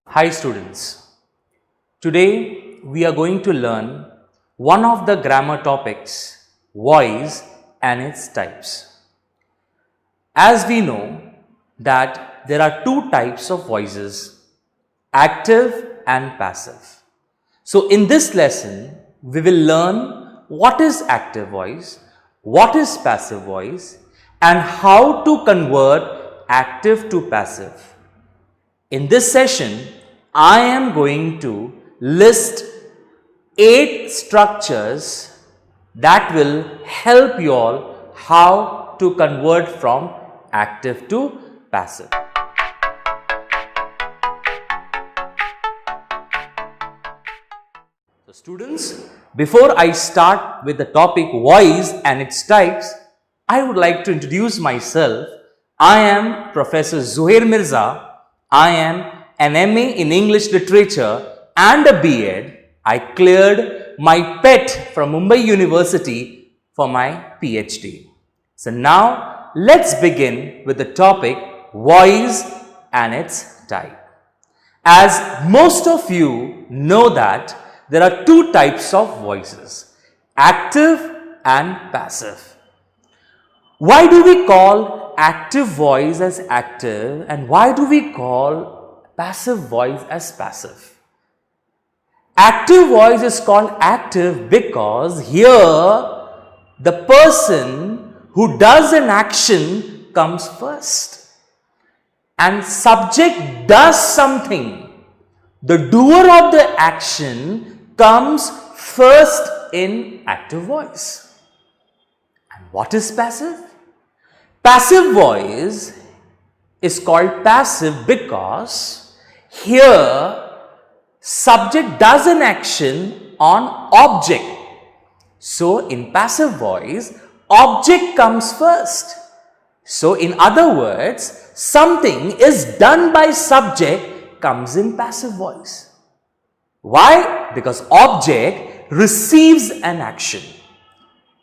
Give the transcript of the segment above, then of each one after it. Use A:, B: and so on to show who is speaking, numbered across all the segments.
A: Hi students, today we are going to learn one of the grammar topics, voice and its types. As we know that there are two types of voices, active and passive. So in this lesson, we will learn what is active voice, what is passive voice and how to convert active to passive. In this session, I am going to list 8 structures that will help you all how to convert from active to passive. So students, before I start with the topic voice and its types, I would like to introduce myself. I am Professor Zuhair Mirza. I am an MA in English Literature and a B.Ed. I cleared my PET from Mumbai University for my PhD. So now let's begin with the topic voice and its type. As most of you know that there are two types of voices, active and passive. Why do we call active voice as active and why do we call passive voice as passive? Active voice is called active because here the person who does an action comes first and subject does something. The doer of the action comes first in active voice. And what is passive? Passive voice is called passive because here subject does an action on object. So in passive voice, object comes first. So in other words, something is done by subject comes in passive voice. Why? Because object receives an action.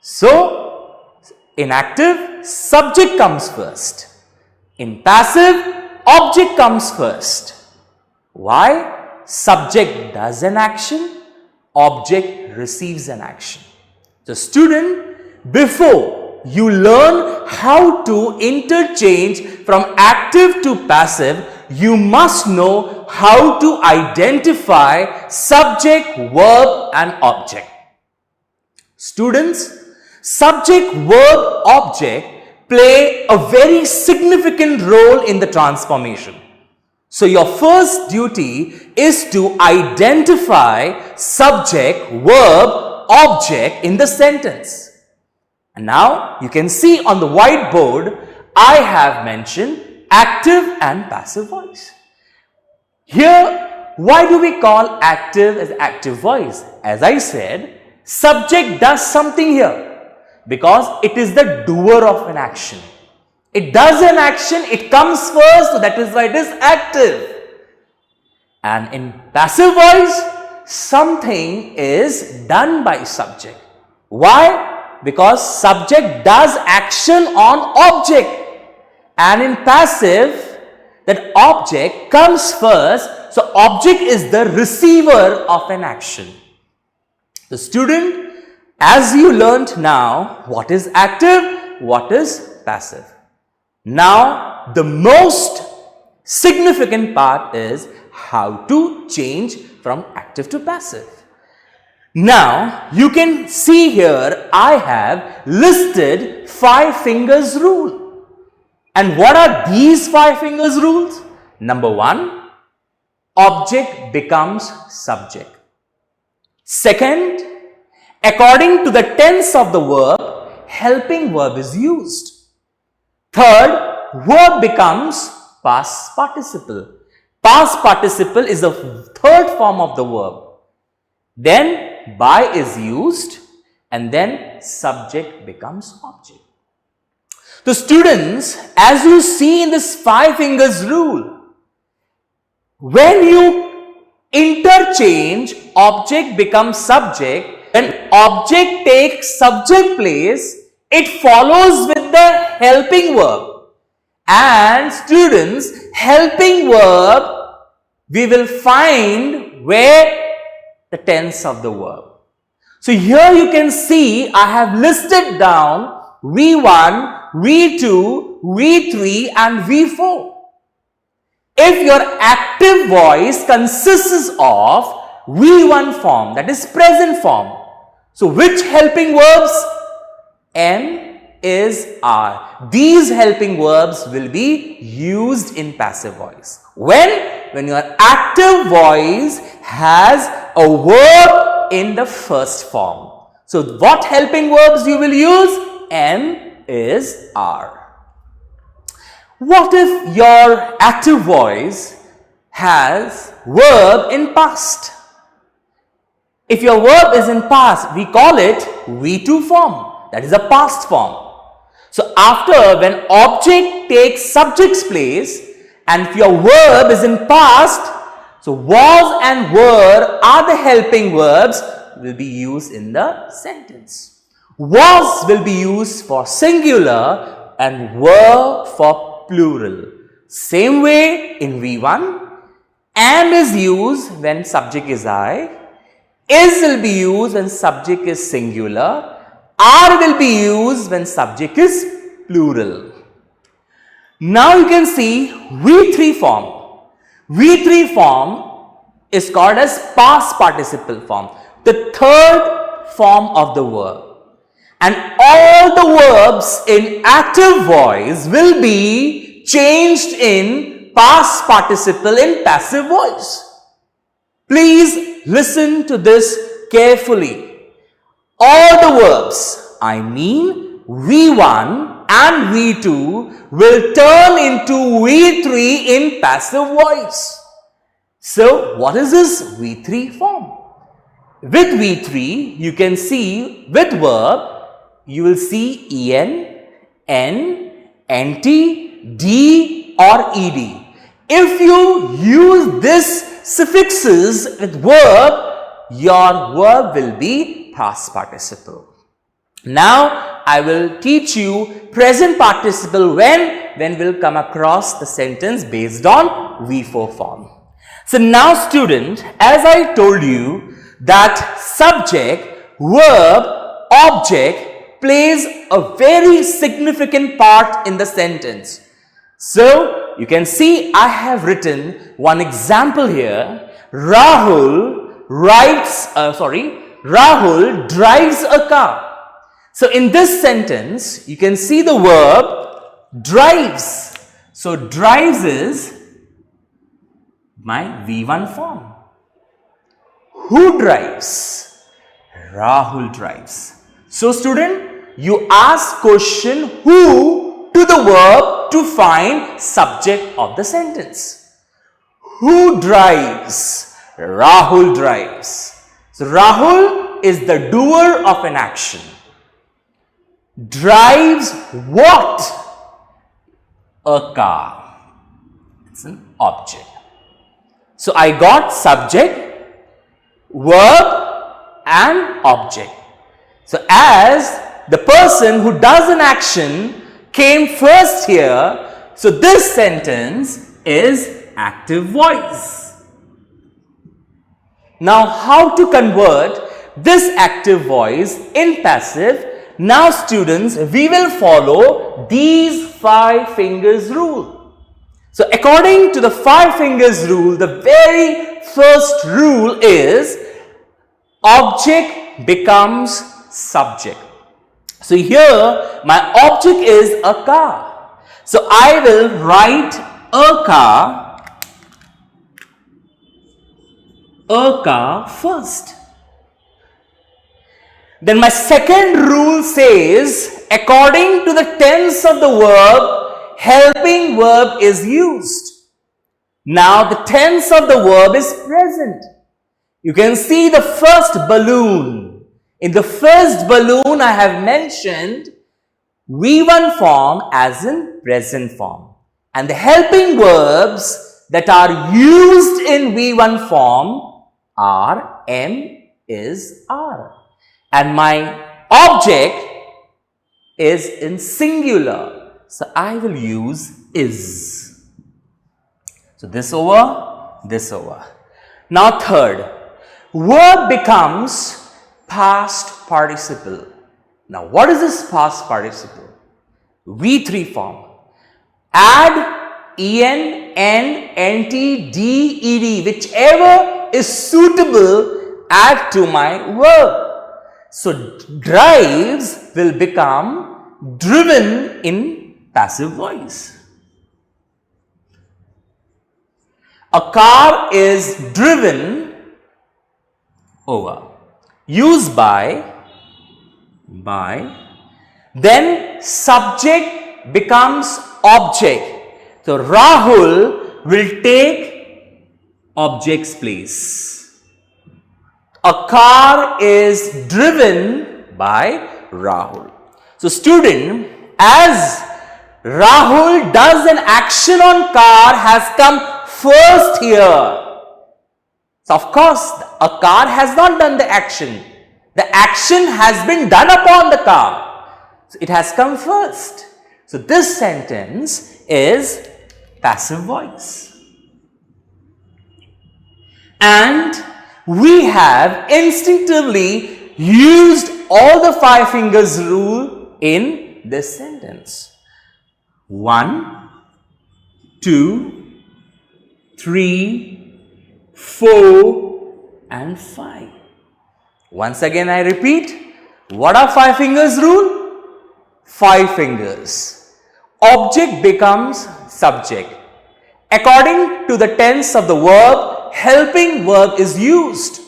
A: So in active, subject comes first. In passive, object comes first. Why? Subject does an action, object receives an action. So student, before you learn how to interchange from active to passive, you must know how to identify subject, verb and object. Students, subject, verb, object play a very significant role in the transformation. So your first duty is to identify subject, verb, object in the sentence. And now you can see on the whiteboard, I have mentioned active and passive voice. Here, why do we call active as active voice? As I said, subject does something here because it is the doer of an action. It does an action, it comes first, so that is why it is active. And in passive voice, something is done by subject. Why? Because subject does action on object. And in passive, that object comes first, so object is the receiver of an action. The student, as you learnt now, what is active, what is passive. Now, the most significant part is how to change from active to passive. Now, you can see here, I have listed 5 fingers rule. And what are these 5 fingers rules? Number 1, object becomes subject. Second, according to the tense of the verb, helping verb is used. Third, verb becomes past participle. Past participle is the third form of the verb. Then by is used and then subject becomes object. So students, as you see in this 5 fingers rule, when you interchange object becomes subject, When object takes subject place, it follows with the helping verb. And students, helping verb, we will find where the tense of the verb. So here you can see I have listed down V1, V2, V3 and V4. If your active voice consists of V1 form, that is present form. So which helping verbs? Am is are. These helping verbs will be used in passive voice. When your active voice has a verb in the first form. So what helping verbs you will use? Am is are. What if your active voice has verb in past? If your verb is in past, we call it V2 form. That is a past form. So after, when object takes subject's place and if your verb is in past, so was and were are the helping verbs will be used in the sentence. Was will be used for singular and were for plural. Same way in V1, am is used when subject is I, is will be used when subject is singular, are will be used when subject is plural. Now you can see V3 form. V3 form is called as past participle form, the third form of the verb. And all the verbs in active voice will be changed in past participle in passive voice. Please listen to this carefully. All the verbs, I mean V1 and V2 will turn into V3 in passive voice. So what is this V3 form? With V3, you can see with verb, you will see en, n, nt, d or ed. If you use this suffixes with verb, your verb will be past participle. Now I will teach you present participle when we'll come across the sentence based on V4 form. So now student, as I told you that subject, verb, object plays a very significant part in the sentence. So you can see I have written one example here. Rahul drives a car. So in this sentence, you can see the verb drives. So drives is my V1 form. Who drives? Rahul drives. So student, you ask question who to the verb to find subject of the sentence. Who drives? Rahul drives. So Rahul is the doer of an action. Drives what? A car. It's an object. So I got subject, verb and object. So as the person who does an action came first here, so this sentence is active voice. Now how to convert this active voice in passive? Now students, we will follow these 5 fingers rule. So according to the 5 fingers rule, the very first rule is object becomes subject. So here my object is a car. So I will write a car first. Then my second rule says, according to the tense of the verb, helping verb is used. Now the tense of the verb is present. You can see the first balloon. In the first balloon I have mentioned V1 form as in present form. And the helping verbs that are used in V1 form are am, is, are. and my object is in singular. So I will use is. So this over, this over. Now third, verb becomes past participle. Now what is this past participle? V3 form. Add en, n, nt, d, ed, whichever is suitable, add to my verb. So drives will become driven in passive voice. A car is driven over. Used by, then subject becomes object. So Rahul will take object's place. A car is driven by Rahul. So student, as Rahul does an action on car has come first here. So of course, a car has not done the action. The action has been done upon the car. So it has come first. So this sentence is passive voice. And we have instinctively used all the five fingers rule in this sentence. 1, 2, 3, 4 and 5. Once again I repeat, what are five fingers rule? 5 fingers. Object becomes subject. According to the tense of the verb, helping verb is used.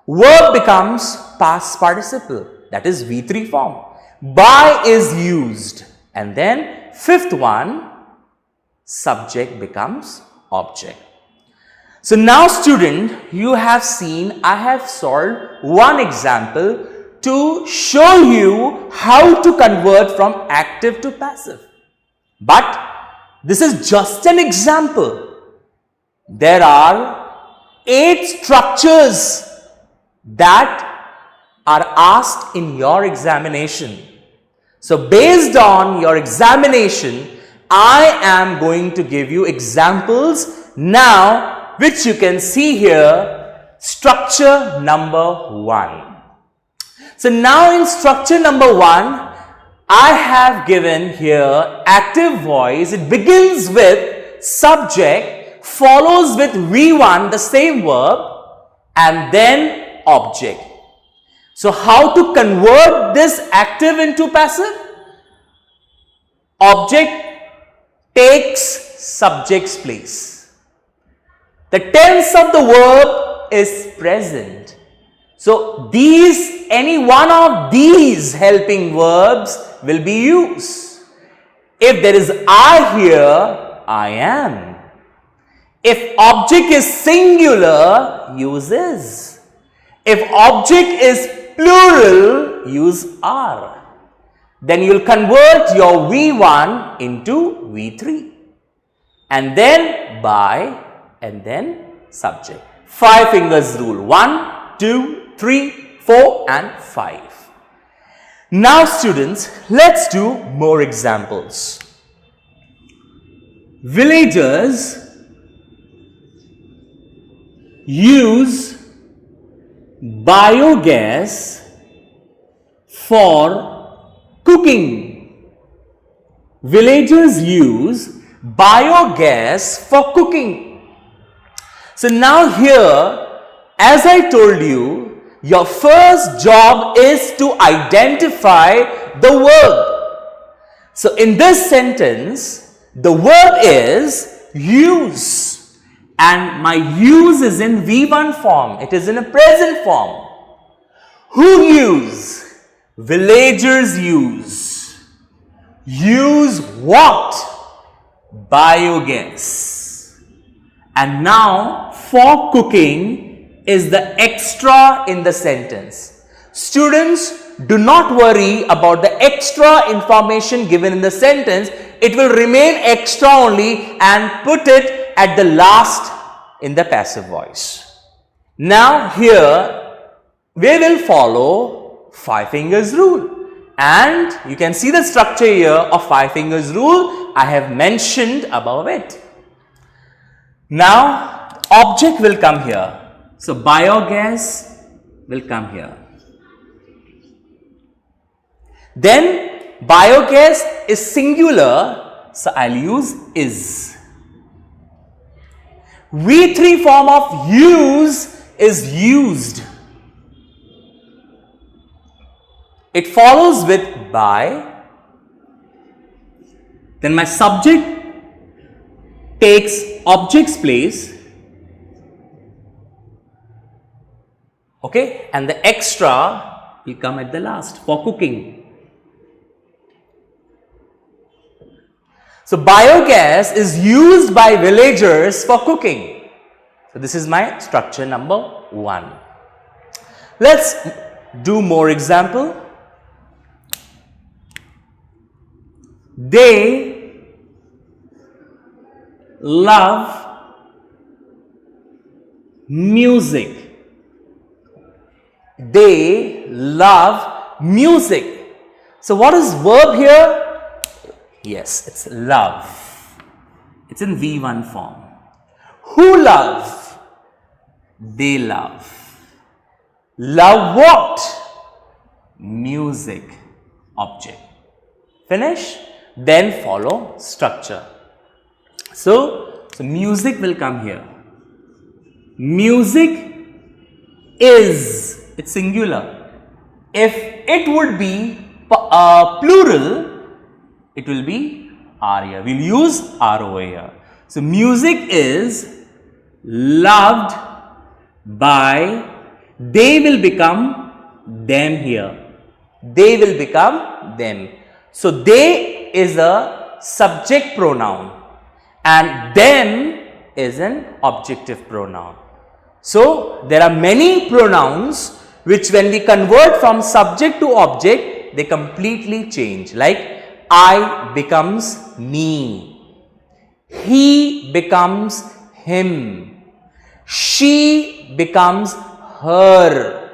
A: Verb becomes past participle, that is V3 form. By is used, and then fifth one, subject becomes object. So now student, you have seen I have solved one example to show you how to convert from active to passive. But this is just an example. There are 8 structures that are asked in your examination. So based on your examination, I am going to give you examples now, which you can see here, structure number 1. So now in structure number 1, I have given here active voice. It begins with subject, follows with V1, the same verb, and then object. So how to convert this active into passive? Object takes subject's place. The tense of the verb is present. So any one of these helping verbs will be used. If there is I here, I am. If object is singular, use is. If object is plural, use are. Then you will convert your V1 into V3. And then by, and then subject. 5 fingers rule. 1, 2, 3, 4 and 5. Now students, let's do more examples. Villagers use biogas for cooking. Villagers use biogas for cooking. So now here, as I told you, your first job is to identify the verb. So in this sentence, the verb is use, and my use is in V1 form. It is in a present form. Who use? Villagers use. Use what? Biogas. And now for cooking is the extra in the sentence. Students, do not worry about the extra information given in the sentence. It will remain extra only, and put it at the last in the passive voice. Now here we will follow 5 fingers rule. And you can see the structure here of 5 fingers rule. I have mentioned above it. Now, object will come here. So, biogas will come here. Then, biogas is singular. So, I will use is. V3 form of use is used. It follows with by. Then my subject takes object's place. Okay, and the extra will come at the last for cooking. So, biogas is used by villagers for cooking. So, this is my structure number 1. Let's do more example. They love music. They love music. So, what is verb here? Yes, it's love. It's in V1 form. Who love? They love. Love what? Music. Object. Finish? Then follow structure. So music will come here. Music is, it's singular. If it would be plural, it will be R here. We will use R over here. So, music is loved by, they will become them here. They will become them. So, they is a subject pronoun and them is an objective pronoun. So, there are many pronouns which when we convert from subject to object, they completely change. Like I becomes me, he becomes him, she becomes her,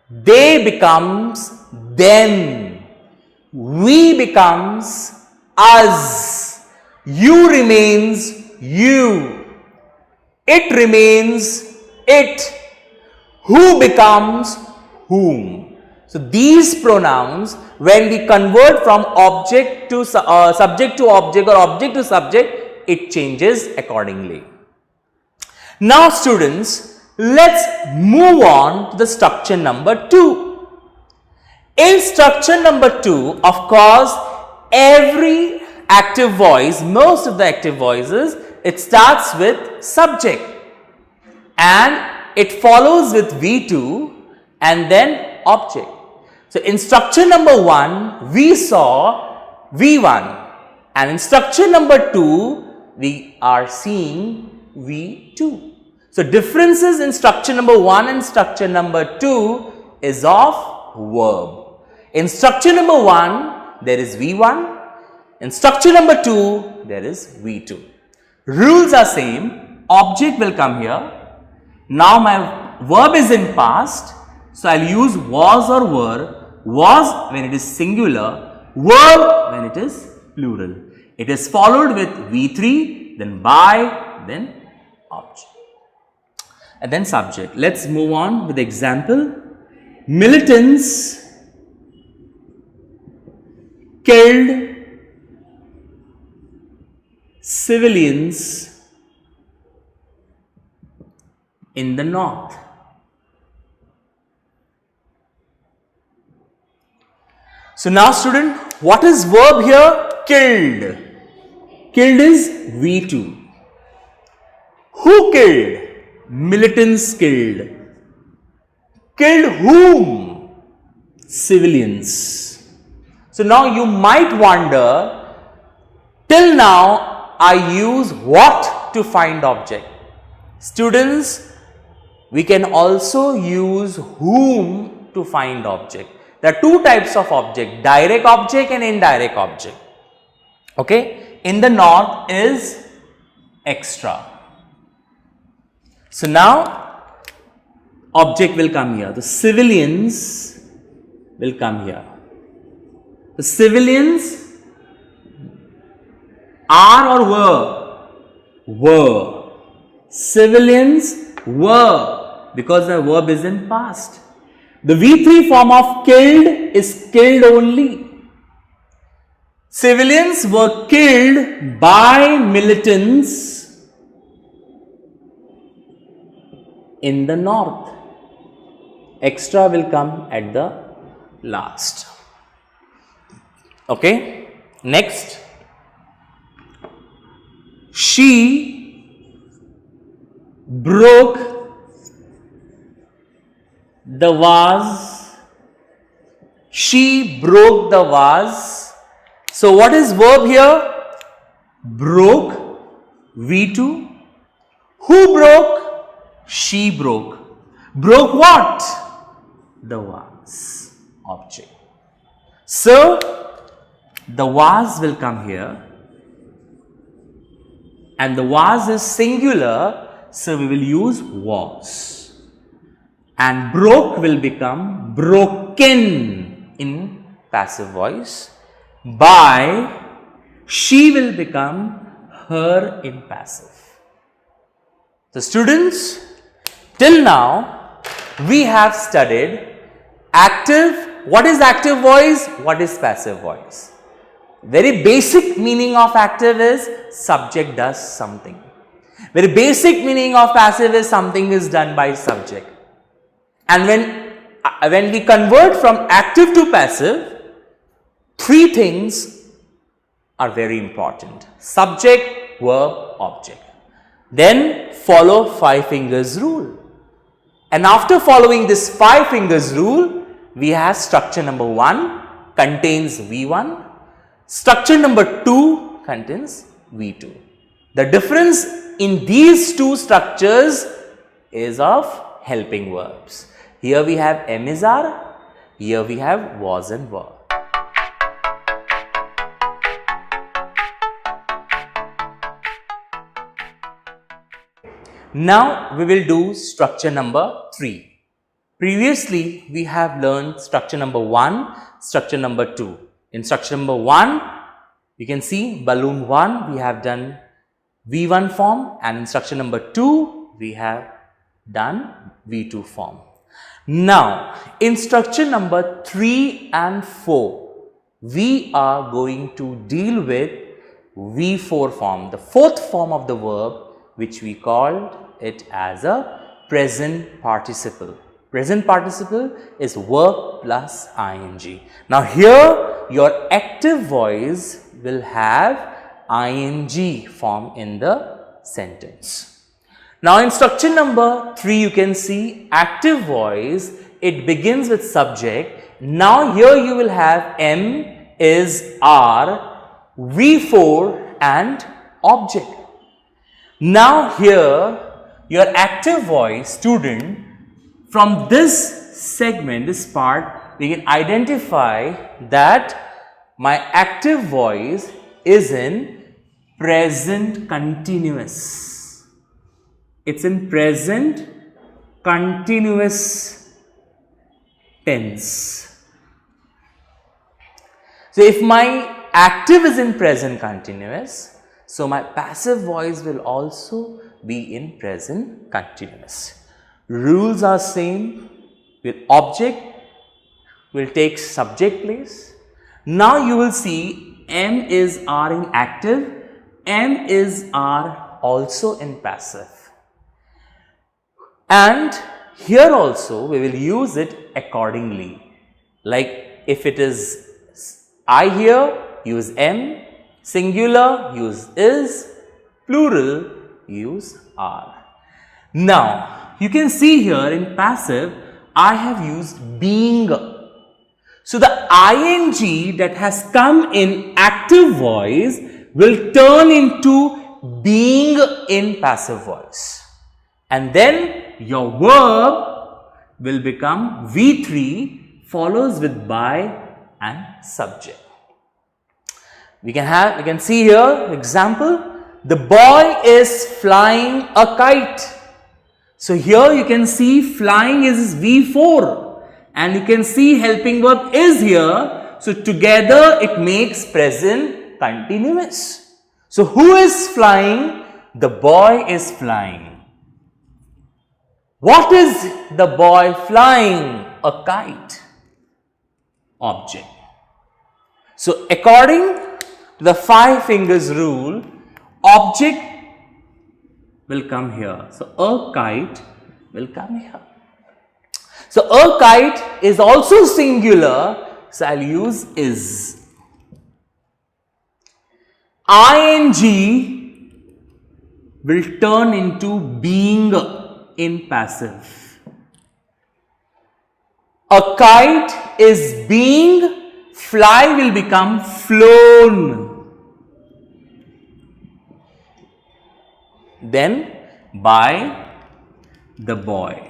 A: they becomes them, we becomes us, you remains you, it remains it, who becomes whom. So, these pronouns when we convert from object to subject to object or object to subject, it changes accordingly. Now, students, let's move on to the structure number 2. In structure number 2, of course, every active voice, most of the active voices, it starts with subject and it follows with V2 and then object. So, in structure number 1, we saw V1 and in structure number 2, we are seeing V2. So, differences in structure number 1 and structure number 2 is of verb. In structure number 1, there is V1. In structure number 2, there is V2. Rules are same. Object will come here. Now, my verb is in past. So, I will use was or were. Was when it is singular, were when it is plural. It is followed with V3, then by, then object, and then subject. Let's move on with the example. Militants killed civilians in the north. So, now student, what is verb here? Killed. Killed is V2. Who killed? Militants killed. Killed whom? Civilians. So, now you might wonder, till now I use what to find object. Students, we can also use whom to find object. There are two types of object, direct object and indirect object. Okay, in the north is extra. So now object will come here. The civilians will come here. The civilians are or were? Were. Civilians were, because the verb is in past. The V3 form of killed is killed only. Civilians were killed by militants in the north. Extra will come at the last. Okay. Next. She broke the vase. She broke the vase. So what is verb here? Broke. V2. Who broke? She broke. Broke what? The vase object. So the vase will come here. And the vase is singular, so we will use was. And broke will become broken in passive voice. By, she will become her in passive. So students, till now we have studied active. What is active voice? What is passive voice? Very basic meaning of active is subject does something. Very basic meaning of passive is something is done by subject. And when we convert from active to passive, three things are very important: subject, verb, object. Then follow 5 fingers rule. And after following this 5 fingers rule, we have structure number 1 contains V1. Structure number 2 contains V2. The difference in these two structures is of helping verbs. Here we have am is are, here we have was and were. Now we will do structure number 3. Previously we have learned structure number 1, structure number 2. In structure number 1, you can see balloon 1 we have done V1 form, and in structure number 2 we have done V2 form. Now in structure number 3 and 4 we are going to deal with V4 form, the 4th form of the verb, which we called it as a present participle. Present participle is verb plus ing. Now here your active voice will have ing form in the sentence. Now in structure number 3 you can see active voice, it begins with subject. Now here you will have am, is, are, V4 and object. Now here your active voice student, from this segment, this part, we can identify that my active voice is in present continuous. It's in present continuous tense. So if my active is in present continuous, so my passive voice will also be in present continuous. Rules are same. With object will take subject place. Now you will see am, is, are in active, am, is, are also in passive. And here also we will use it accordingly. Like if it is I here, use am, singular, use is, plural, use are. Now you can see here in passive I have used being. So the ing that has come in active voice will turn into being in passive voice. And then your verb will become V3 follows with by and subject. We can see here example, the boy is flying a kite. So here you can see flying is V4 and you can see helping verb is here. So together it makes present continuous. So who is flying? The boy is flying. What is the boy flying? A kite. Object. So according to the 5 fingers rule, object will come here. So a kite will come here. So a kite is also singular, so I'll use is. ing will turn into being in passive. A kite is being, fly will become flown. Then by the boy.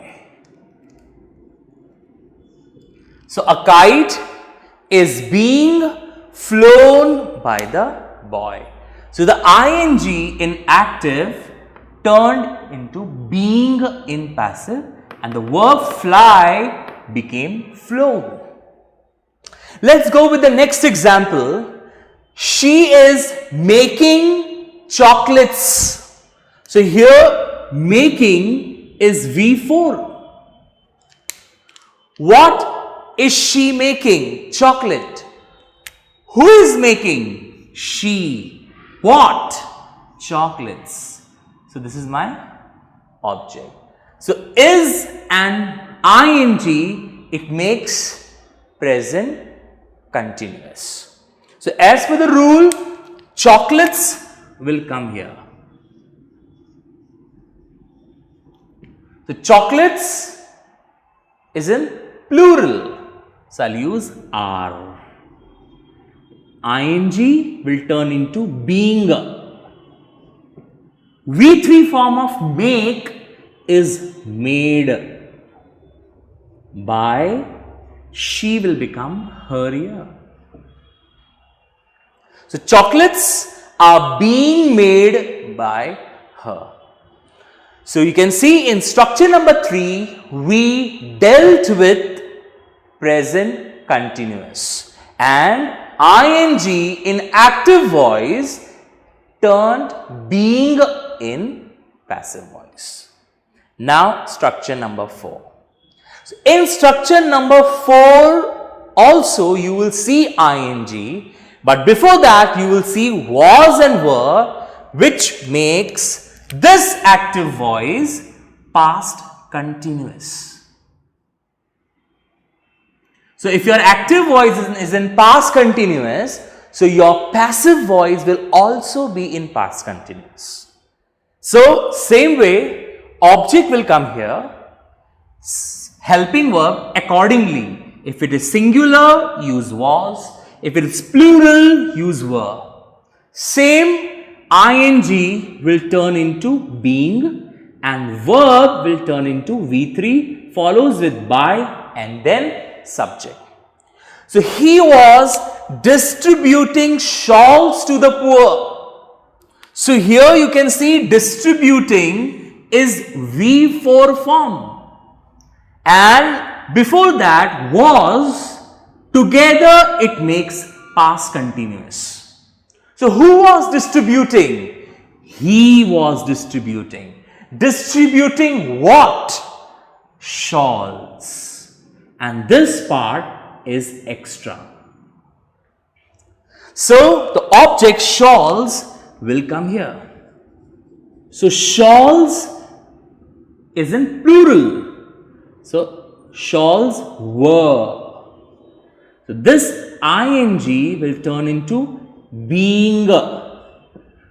A: So a kite is being flown by the boy. So the ing in active turned into being in passive, and the verb fly became flown. Let's go with the next example. She is making chocolates. So here making is V4. What is she making? Chocolate. Who is making? She. What? Chocolates. So this is my object. So is and ing, it makes present continuous. So as per the rule, chocolates will come here. So chocolates is in plural. So I'll use are. ing will turn into being. V3 form of make is made. By she will become her here. So chocolates are being made by her. So you can see in structure number 3, we dealt with present continuous, and ing in active voice turned being in passive voice. Now structure number 4. So in structure number 4 also you will see ing, but before that you will see was and were, which makes this active voice past continuous. So if your active voice is in past continuous, so your passive voice will also be in past continuous. So same way, object will come here, helping verb accordingly. If it is singular, use was. If it is plural, use were. Same, ing will turn into being, and verb will turn into V3, follows with by and then subject. So he was distributing shawls to the poor. So here you can see distributing is V4 form, and before that was, together it makes past continuous. So who was distributing? He was distributing. Distributing what? Shawls. And this part is extra. So the object shawls will come here. So shawls is in plural. So shawls were. So this ing will turn into being.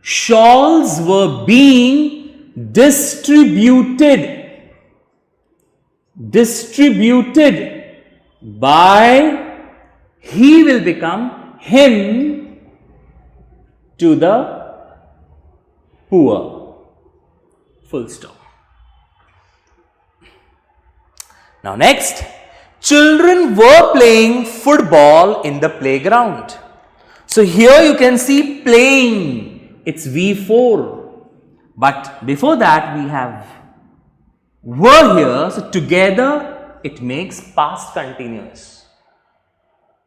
A: Shawls were being distributed. Distributed by, he will become him to the poor. Full stop. Now next, children were playing football in the playground. So here you can see playing, it's V4, but before that we have were here, so together it makes past continuous.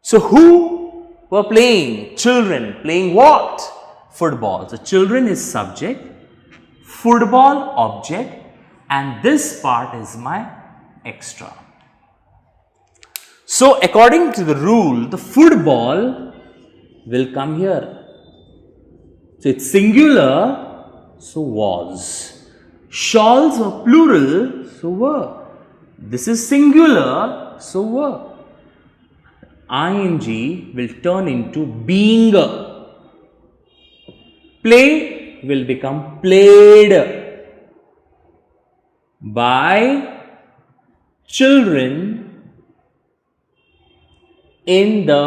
A: So who were playing? Children. Playing what? Football. So children is subject, football object, and this part is my extra. So according to the rule, the football will come here. So it's singular, so was. Shawls were plural, so were. This is singular, so were. ing will turn into being. Play will become played by children in the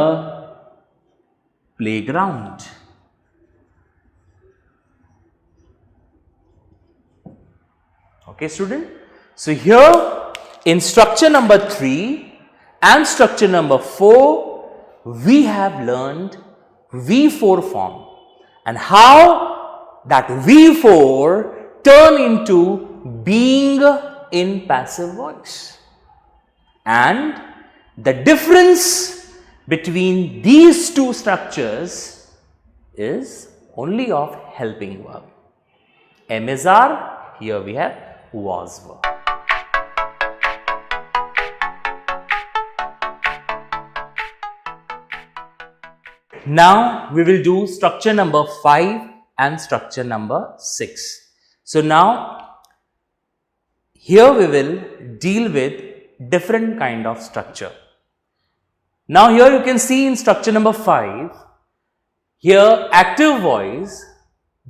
A: playground. Okay, student. So here in structure number 3 and structure number 4, we have learned V4 form and how that V4 turn into being in passive voice. And the difference between these two structures is only of helping verb. M is R, here we have was verb. Now we will do structure number 5 and structure number 6. So now here we will deal with different kind of structure. Now here you can see in structure number 5, here active voice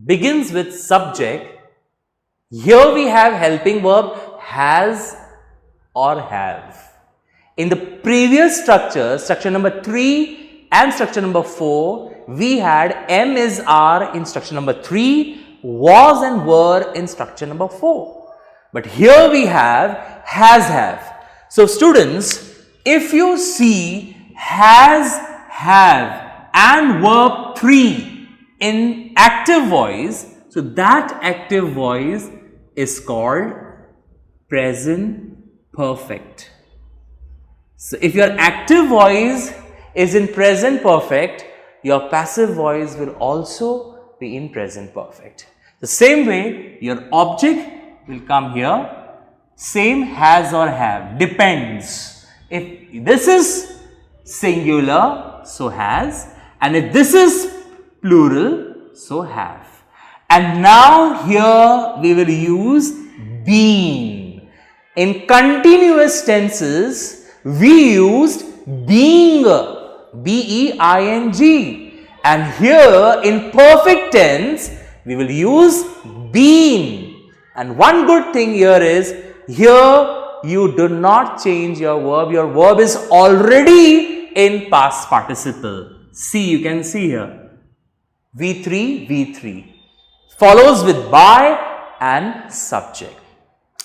A: begins with subject. Here we have helping verb has or have. In the previous structure, structure number 3 and structure number 4, we had M is R in structure number 3, was and were in structure number 4. But here we have has, have. So students, if you see has, have and verb 3 in active voice, so that active voice is called present perfect. So if your active voice is in present perfect, your passive voice will also be in present perfect. The same way your object will come here, same has or have, depends. If this is singular, so has, and if this is plural, so have. And now here we will use been. In continuous tenses, we used being, B-E-I-N-G. And here in perfect tense, we will use been. And one good thing here is, here you do not change your verb is already in past participle. See, you can see here, V3, V3. Follows with by and subject.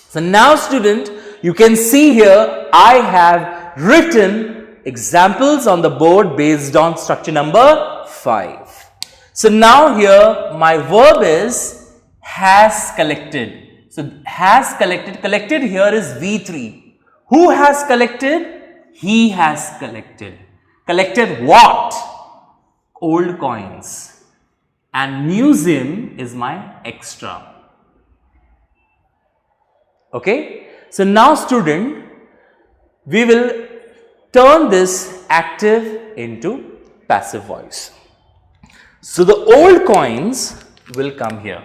A: So now student, you can see here I have written examples on the board based on structure number 5. So now here my verb is has collected. So has collected, collected here is V3. Who has collected? He has collected. Collected what? Old coins. And museum is my extra. Okay. So now student, we will turn this active into passive voice. So the old coins will come here.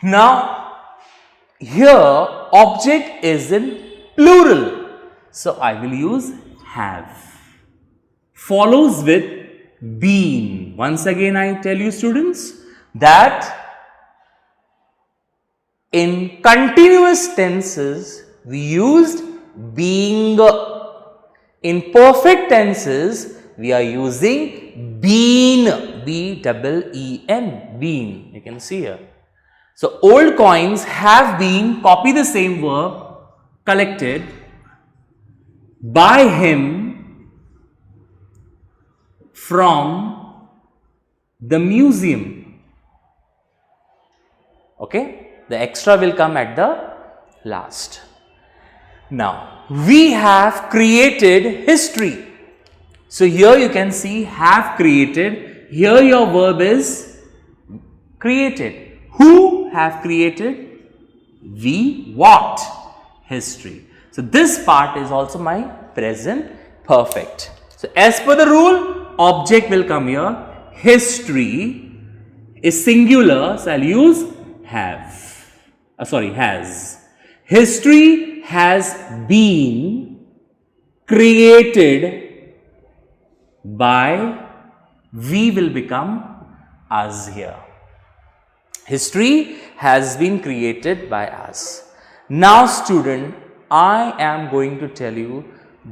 A: Now here object is in plural. So I will use have. Follows with been. Once again I tell you students that in continuous tenses we used being. In perfect tenses we are using been, B-E-E-N, been. You can see here. So old coins have been, copy the same verb, collected by him from the museum. Okay. The extra will come at the last. Now, we have created history. So, here you can see have created. Here your verb is created. Who have created? We what? History. So, this part is also my present perfect. So, as per the rule, object will come here. History is singular, so I will use have. Has. History has been created by, we will become us here. History has been created by us. Now student, I am going to tell you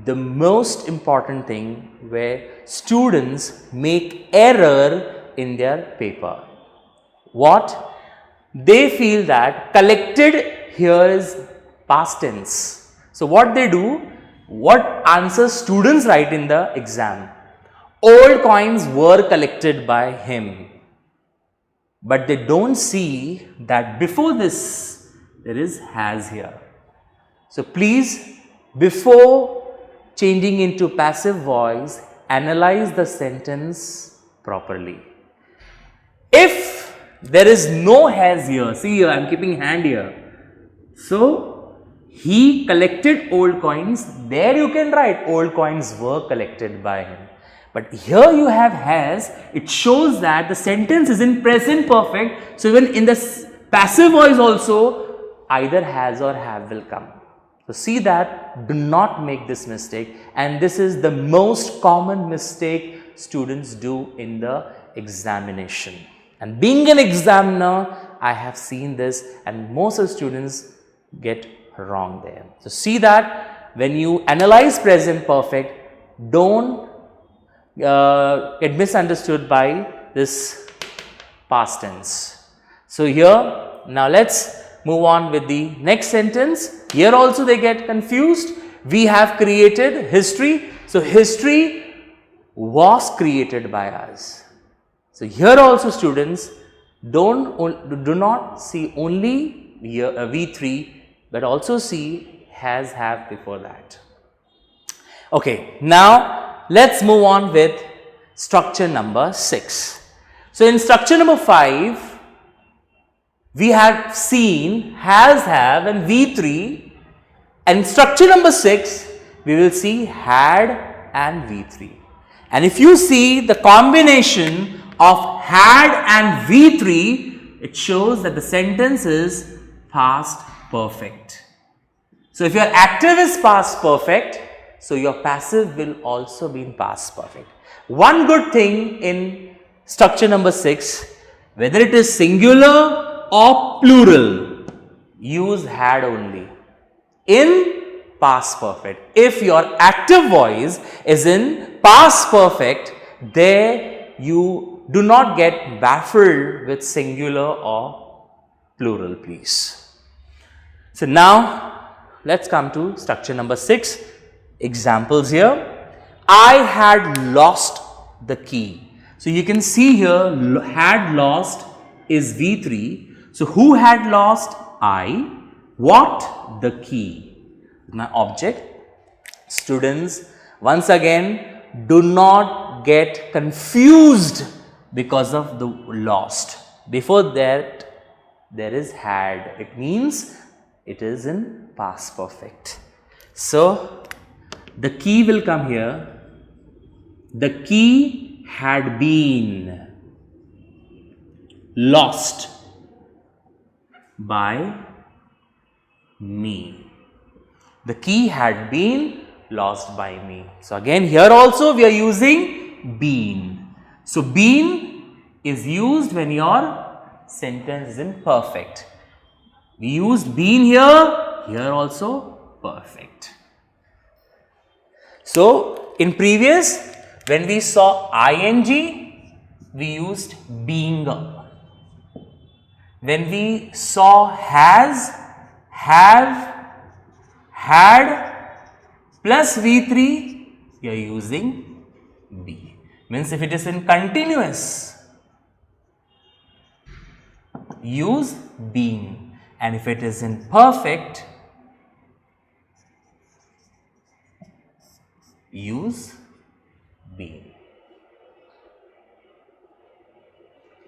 A: the most important thing where students make error in their paper. What? They feel that collected here is past tense. So what they do, what answers students write in the exam? Old coins were collected by him. But they don't see that before this there is has here. So please, before changing into passive voice, analyze the sentence properly. If there is no has here, see here I am keeping hand here. So he collected old coins, there you can write old coins were collected by him. But here you have has, it shows that the sentence is in present perfect. So even in the passive voice also either has or have will come. So see that, do not make this mistake, and this is the most common mistake students do in the examination. And being an examiner, I have seen this and most of the students get wrong there. So see that when you analyze present perfect, don't get misunderstood by this past tense. So here, now let's move on with the next sentence. Here also they get confused. We have created history. So history was created by us. So here also students do not see only here, V3, but also see has, have before that. Okay, now let's move on with structure number 6. So in structure number 5, we have seen has, have and V3, and structure number 6, we will see had and V3. And if you see the combination of had and V3, it shows that the sentence is past perfect. So if your active is past perfect, so your passive will also be in past perfect. One good thing in structure number 6, whether it is singular or plural, use had only in past perfect. If your active voice is in past perfect, there you do not get baffled with singular or plural, please. So now let's come to structure number 6. Examples here. I had lost the key. So you can see here had lost is V3. So who had lost? I. What? The key. My object. Students, once again, do not get confused because of the lost. Before that there is had. It means it is in past perfect. So the key will come here. The key had been lost by me. The key had been lost by me. So again here also we are using been. So been is used when your sentence is in perfect. We used been here also perfect. So in previous, when we saw ing, we used being. When we saw has, have, had plus V3, we are using be. Means if it is in continuous, use being. And if it is imperfect, use been.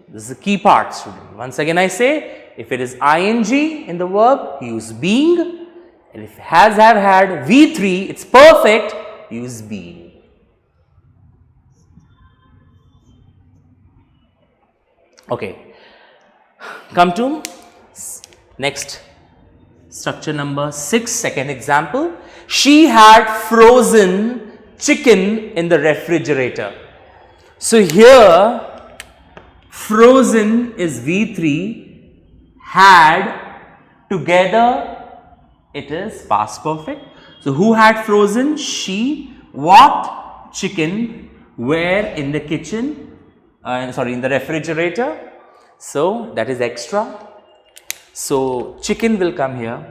A: This is the key part, student. Once again I say, if it is ing in the verb, use being. And if it has, have, had, V3, it's perfect, use being. Okay. Come to next structure number 6, second example. She had frozen chicken in the refrigerator. So here frozen is V3, had together it is past perfect. So who had frozen? She. What? Chicken. Where? In the kitchen. In the refrigerator. So that is extra. So chicken will come here.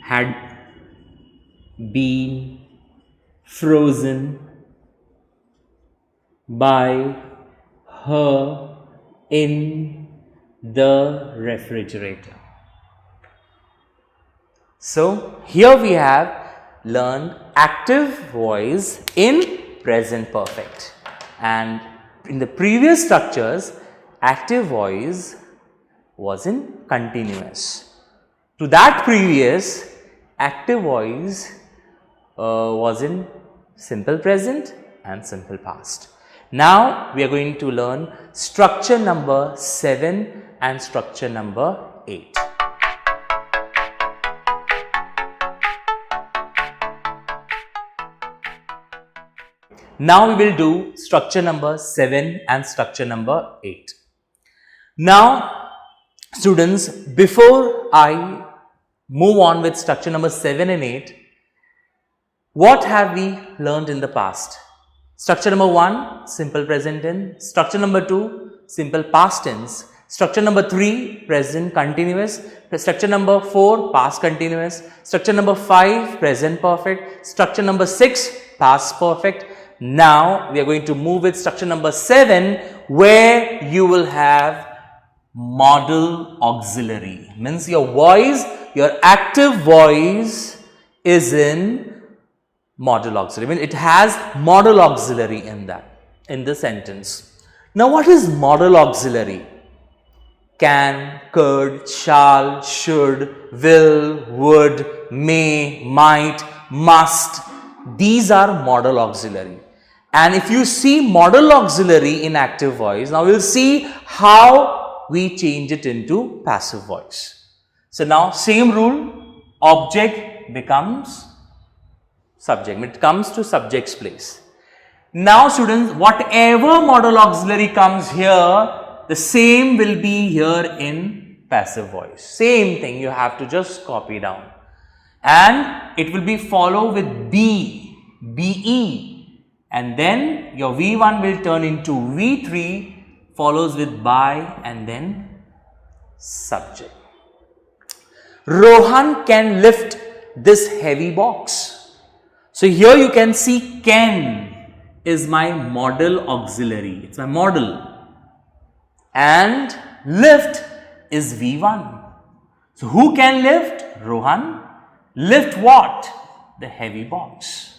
A: Had been frozen by her in the refrigerator. So here we have learned active voice in present perfect, and in the previous structures active voice was in continuous. To that previous, active voice was in simple present and simple past. Now we are going to learn structure number 7 and structure number 8. Now we will do structure number 7 and structure number 8. Now students, before I move on with structure number 7 and 8, what have we learned in the past? Structure number 1, simple present tense. Structure number 2, simple past tense. Structure number 3, present continuous. Structure number 4, past continuous. Structure number 5, present perfect. Structure number 6, past perfect. Now we are going to move with structure number 7, where you will have modal auxiliary. Means your voice, your active voice is in modal auxiliary. I mean, it has modal auxiliary in the sentence. Now what is modal auxiliary? Can, could, shall, should, will, would, may, might, must. These are modal auxiliary. And if you see modal auxiliary in active voice, now we will see how we change it into passive voice. So now same rule, object becomes subject. It comes to subject's place. Now students, whatever modal auxiliary comes here, the same will be here in passive voice. Same thing, you have to just copy down. And it will be followed with be, be. And then your V1 will turn into V3, follows with by and then subject. Rohan can lift this heavy box. So here you can see can is my modal auxiliary. It's my modal. And lift is V1. So who can lift? Rohan. Lift what? The heavy box.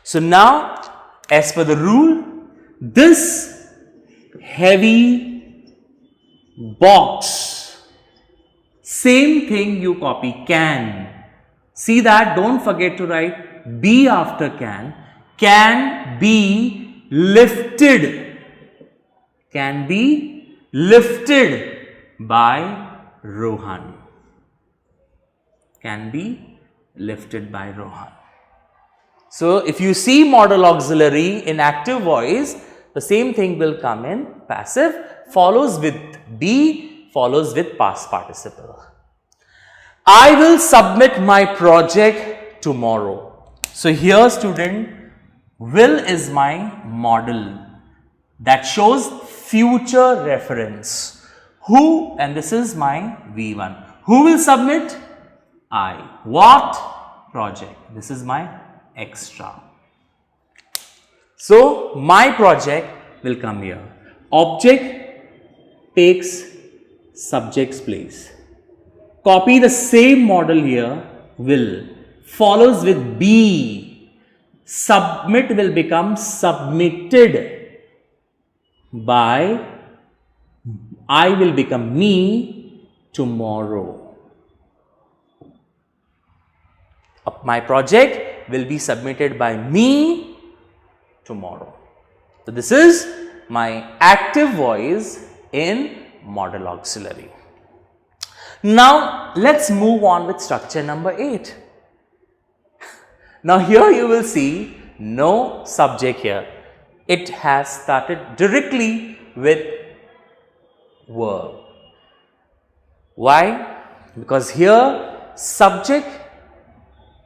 A: So now, as per the rule, this heavy box, same thing you copy can. See that, don't forget to write be after can be lifted, can be lifted by Rohan, can be lifted by Rohan. So if you see modal auxiliary in active voice, the same thing will come in passive, follows with be, follows with past participle. I will submit my project tomorrow. So here student, will is my model that shows future reference. Who, and this is my V1. Who will submit? I. What? Project. This is my extra. So my project will come here. Object takes subject's place. Copy the same model here, will, follows with be. Submit will become submitted by, I will become me tomorrow. My project will be submitted by me tomorrow. So this is my active voice in modal auxiliary. Now let's move on with structure number 8. Now here you will see no subject here. It has started directly with verb. Why? Because here subject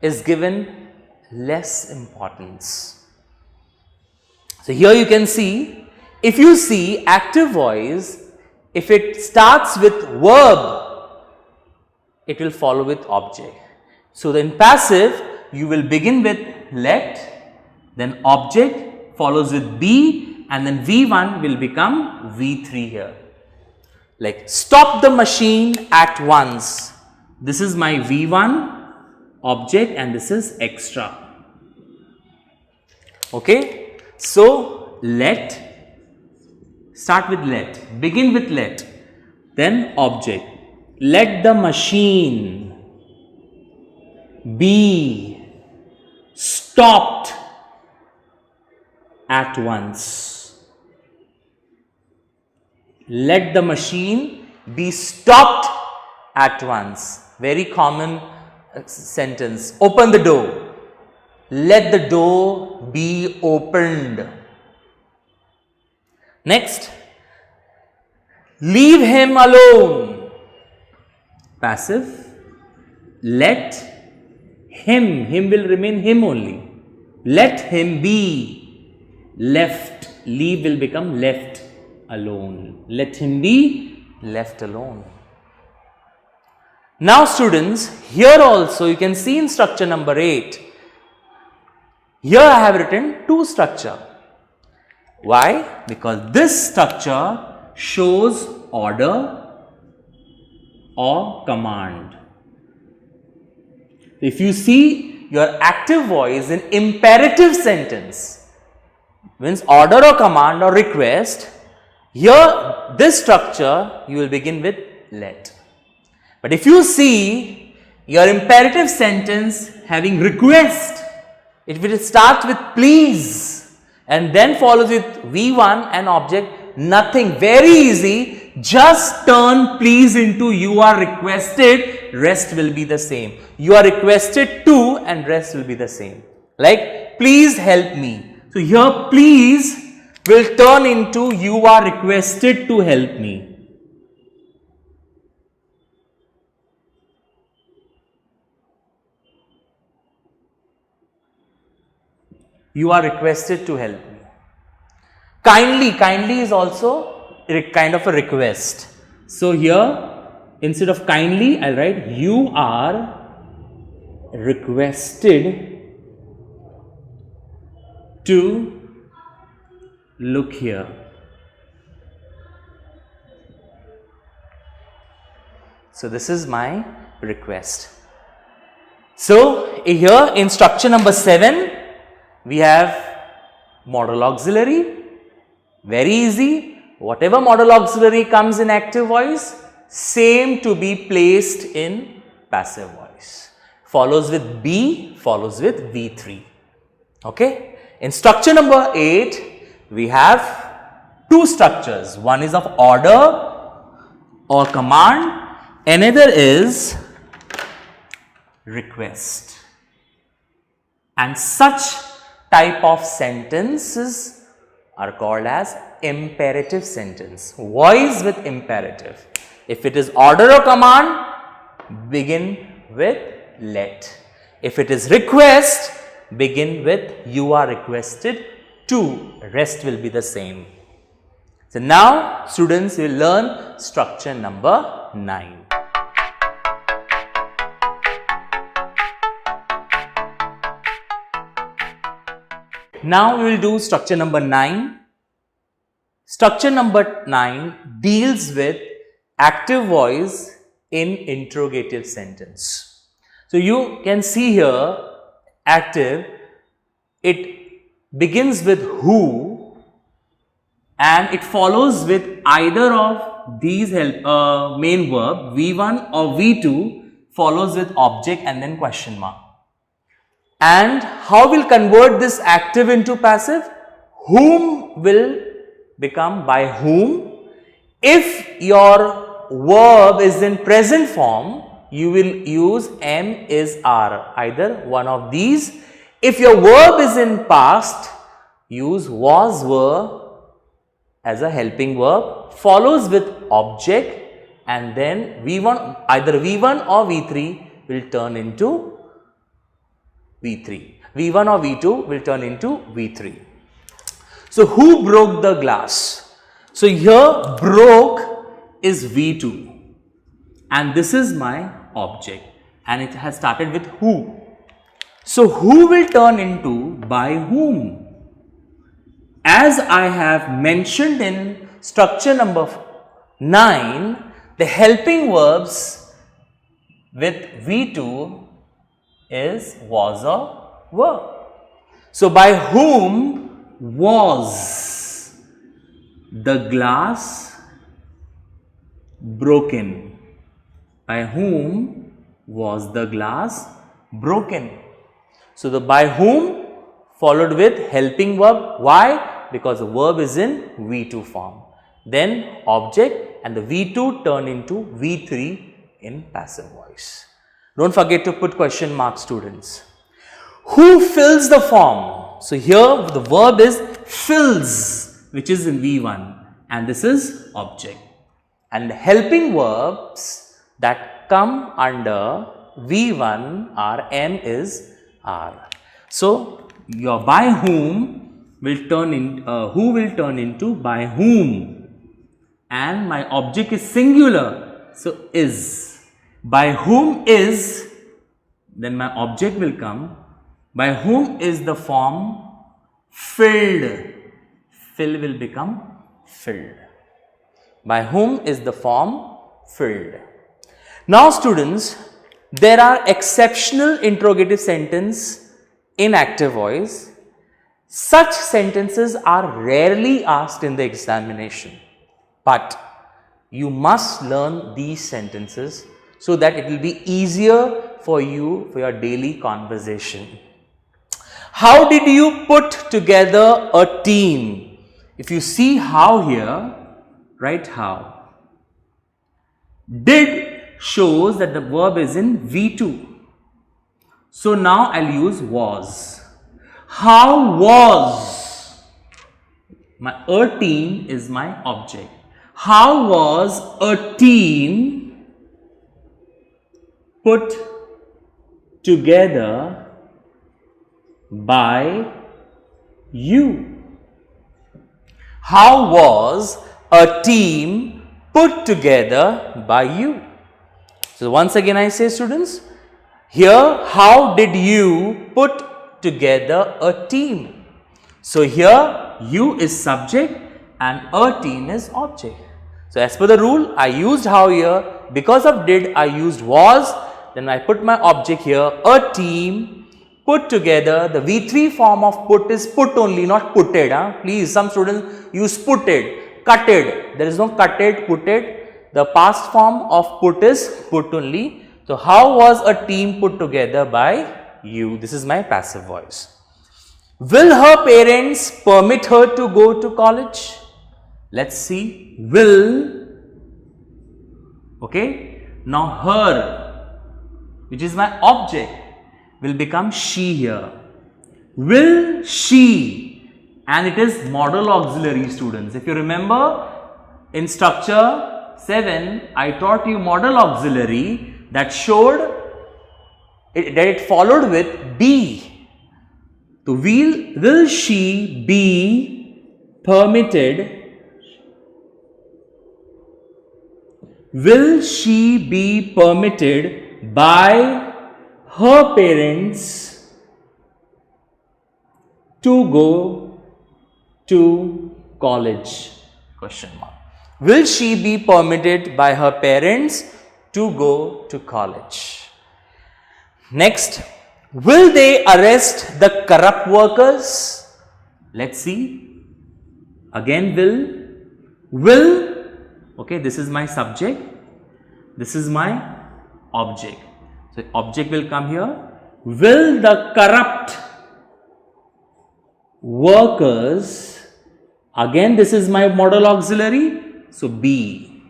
A: is given less importance. So here you can see, if you see active voice, if it starts with verb, it will follow with object. So in passive, you will begin with let, then object follows with be, and then V1 will become V3 here. Like stop the machine at once. This is my V1 object and this is extra. Okay. So let, start with let, begin with let, then object. Let the machine be stopped at once. Let the machine be stopped at once. Very common sentence. Open the door. Let the door be opened. Next, leave him alone. Passive. Let him will remain him only. Let him be left. Leave will become left alone. Let him be left alone. Now students, here also you can see in structure number 8, here I have written two structure. Why? Because this structure shows order or command. If you see your active voice in imperative sentence, means order or command or request, here this structure you will begin with let. But if you see your imperative sentence having request, it will start with please and then follows with V1 and object, nothing, very easy, just turn please into you are requested, rest will be the same. You are requested to and rest will be the same. Like please help me. So here please will turn into you are requested to help me. You are requested to help me. Kindly is also kind of a request. So here instead of kindly I'll write you are requested to look here. So this is my request. So here in structure number 7, we have modal auxiliary. Very easy. Whatever modal auxiliary comes in active voice, same to be placed in passive voice. Follows with be, follows with V3. Okay. In structure number 8, we have two structures. One is of order or command. Another is request. And such type of sentences are called as imperative sentence. Voice with imperative. If it is order or command, begin with let. If it is request, begin with you are requested to. Rest will be the same. So now students will learn structure number 9. Now we will do structure number 9. Structure number 9 deals with active voice in interrogative sentence. So you can see here active, it begins with who and it follows with either of these main verb V1 or V2 follows with object and then question mark. And how will convert this active into passive? Whom will become by whom. If your verb is in present form, you will use am is are, either one of these. If your verb is in past, use was were as a helping verb, follows with object and then V1, either V1 or V3 will turn into V3. V1 or V2 will turn into V3. So, who broke the glass? So, here broke is V2 and this is my object and it has started with who. So, who will turn into by whom? As I have mentioned in structure number 9, the helping verbs with V2 is was or were. So, by whom was the glass broken? By whom was the glass broken? So, the by whom followed with helping verb. Why? Because the verb is in V2 form. Then object and the V2 turn into V3 in passive voice. Don't forget to put question mark, students. Who fills the form? So, here the verb is fills, which is in V1 and this is object. And the helping verbs that come under V1 are am is are. So, your by whom will turn in, who will turn into by whom, and my object is singular, so is. By whom is, then my object will come. By whom is the form filled, fill will become filled. By whom is the form filled. Now students, there are exceptional interrogative sentence in active voice. Such sentences are rarely asked in the examination, but you must learn these sentences so that it will be easier for you for your daily conversation. How did you put together a team? If you see how here, write how. Did shows that the verb is in V2. So now I'll use was. How was? A team is my object. How was a team put together by you? How was a team put together by you? So once again I say, students, here how did you put together a team? So here you is subject and a team is object. So as per the rule, I used how here. Because of did, I used was. Then I put my object here, a team put together. The V3 form of put is put only, not putted. Please, some students use putted, cutted. There is no cutted, putted. The past form of put is put only. So how was a team put together by you? This is my passive voice. Will her parents permit her to go to college? Let's see. Will. Okay. Now her, which is my object, will become she here. Will she, and it is modal auxiliary, students. If you remember in structure 7, I taught you modal auxiliary that showed that it followed with be. So will she be permitted? Will she be permitted by her parents to go to college? Question mark. Will she be permitted by her parents to go to college? Next, will they arrest the corrupt workers? Let's see. Again, will, okay, this is my subject, this is my object. So, object will come here. Will the corrupt workers, again this is my modal auxiliary, so be.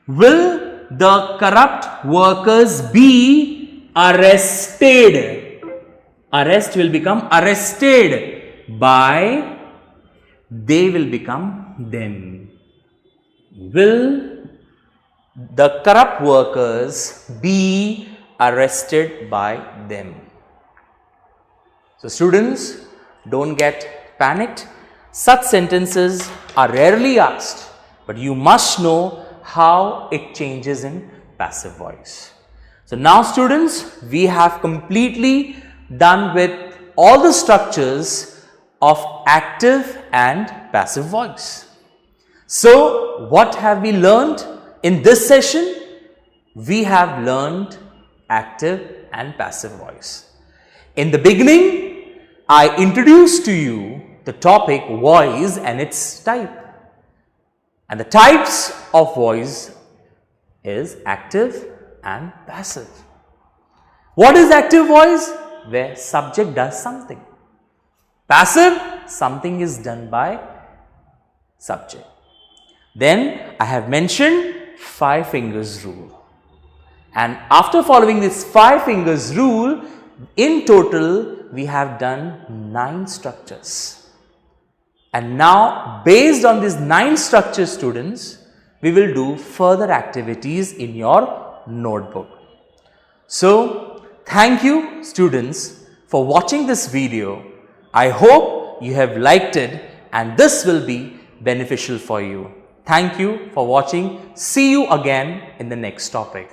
A: Will the corrupt workers be arrested? Arrest will become arrested by, they will become them. Will the corrupt workers be arrested by them? So students, don't get panicked. Such sentences are rarely asked, but you must know how it changes in passive voice. So now students, we have completely done with all the structures of active and passive voice. So what have we learned in this session? We have learned active and passive voice. In the beginning, I introduced to you the topic voice and its type. And the types of voice is active and passive. What is active voice? Where subject does something. Passive, something is done by subject. Then I have mentioned 5 fingers rule. And after following this 5 fingers rule, in total we have done 9 structures. And now based on these 9 structures students, we will do further activities in your notebook. So thank you students for watching this video. I hope you have liked it and this will be beneficial for you. Thank you for watching. See you again in the next topic.